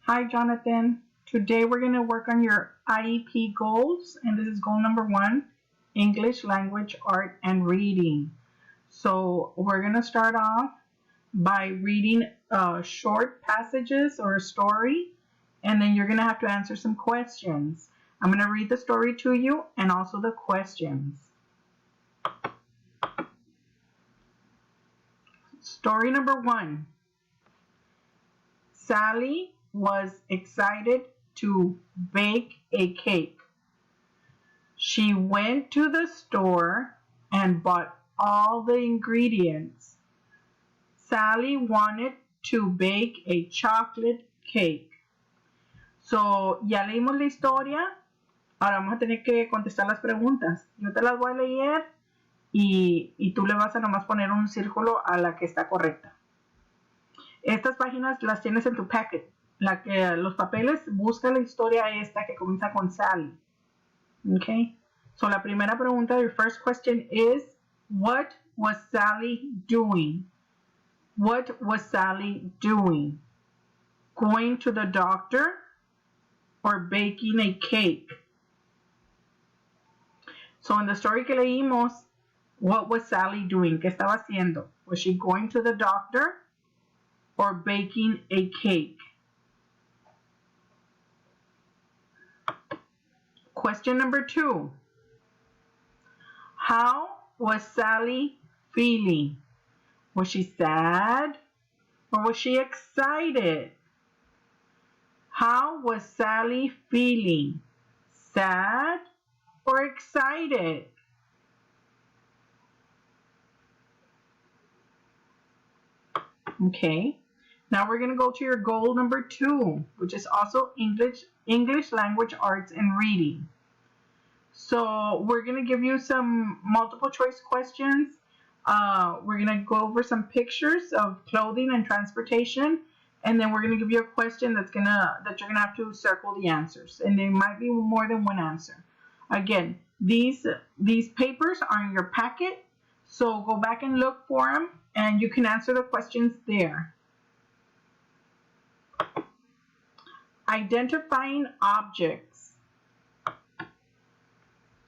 Hi, Jonathan. Today we're going to work on your IEP goals, and this is goal number 1, English, language, art, and reading. So we're going to start off by reading short passages or a story, and then you're going to have to answer some questions. I'm going to read the story to you and also the questions. Story number 1. Sally was excited to bake a cake. She went to the store and bought all the ingredients. Sally wanted to bake a chocolate cake. So, ya leímos la historia. Ahora vamos a tener que contestar las preguntas. Yo te las voy a leer y tú le vas a nomás poner un círculo a la que está correcta. Estas páginas las tienes en tu packet. Los papeles, busca la historia esta que comienza con Sally. Okay? So la primera pregunta, your first question is, what was Sally doing? What was Sally doing? Going to the doctor or baking a cake? So in the story que leímos, what was Sally doing? ¿Qué estaba haciendo? Was she going to the doctor or baking a cake? Question number 2. How was Sally feeling? Was she sad or was she excited? How was Sally feeling? Sad or excited? Okay. Now we're going to go to your goal number 2, which is also English, language, arts, and reading. So we're going to give you some multiple choice questions. We're going to go over some pictures of clothing and transportation, and then we're going to give you a question that you're going to have to circle the answers, and there might be more than one answer. Again, these papers are in your packet, so go back and look for them, and you can answer the questions there. Identifying objects.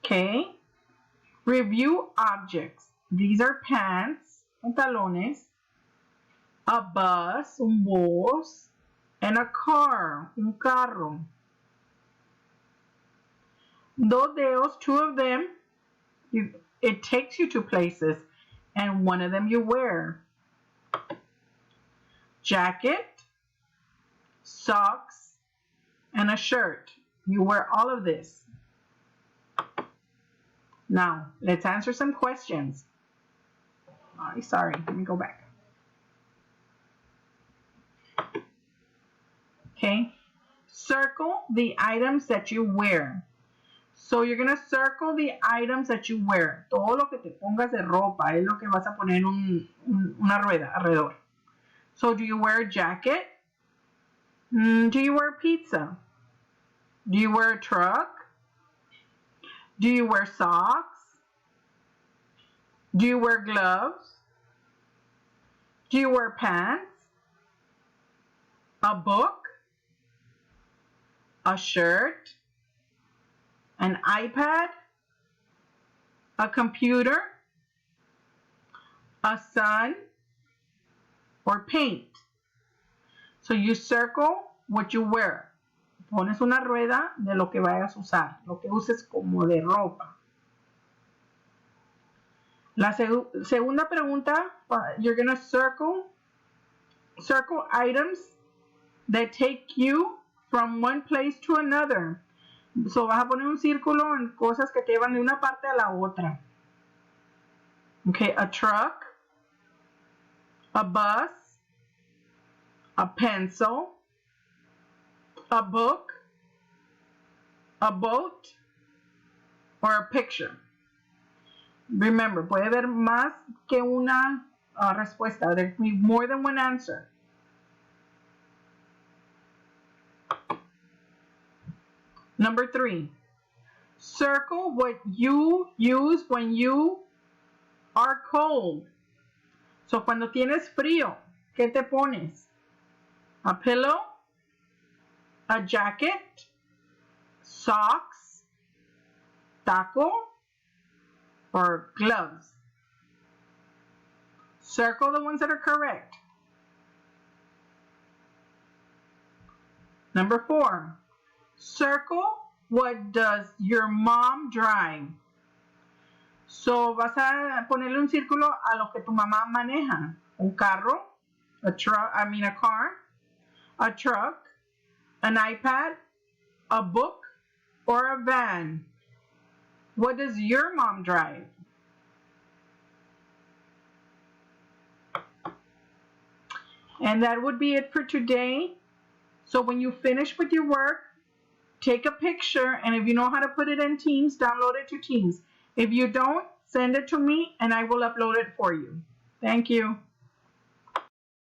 Okay. Review objects. These are pants, pantalones, a bus, un bus, and a car, un carro. Dos dedos, 2 of them, it takes you to places, and one of them you wear. Jacket, socks, and a shirt. You wear all of this. Now, let's answer some questions. Oh, sorry, let me go back. Okay, circle the items that you wear. So you're going to circle the items that you wear. Todo lo que te pongas de ropa es lo que vas a poner en una rueda alrededor. So do you wear a jacket? Do you wear pizza? Do you wear a truck? Do you wear socks? Do you wear gloves? Do you wear pants? A book? A shirt? An iPad? A computer? A sun? Or paint? So you circle what you wear. Pones una rueda de lo que vayas a usar, lo que uses como de ropa. La segunda pregunta, you're going to circle items that take you from one place to another. So vas a poner un círculo en cosas que te llevan de una parte a la otra. Okay, a truck, a bus, a pencil, a book, a boat, or a picture. Remember, puede haber más que una respuesta. There can be more than one answer. Number 3, circle what you use when you are cold. So cuando tienes frío, ¿qué te pones? A pillow, a jacket, socks, taco, or gloves? Circle the ones that are correct. Number 4, circle what does your mom drive. So vas a ponerle un círculo a lo que tu mamá maneja. Un carro, a car, a truck, an iPad, a book, or a van. What does your mom drive? And that would be it for today. So when you finish with your work, take a picture, and if you know how to put it in Teams, download it to Teams. If you don't, send it to me and I will upload it for you. Thank you.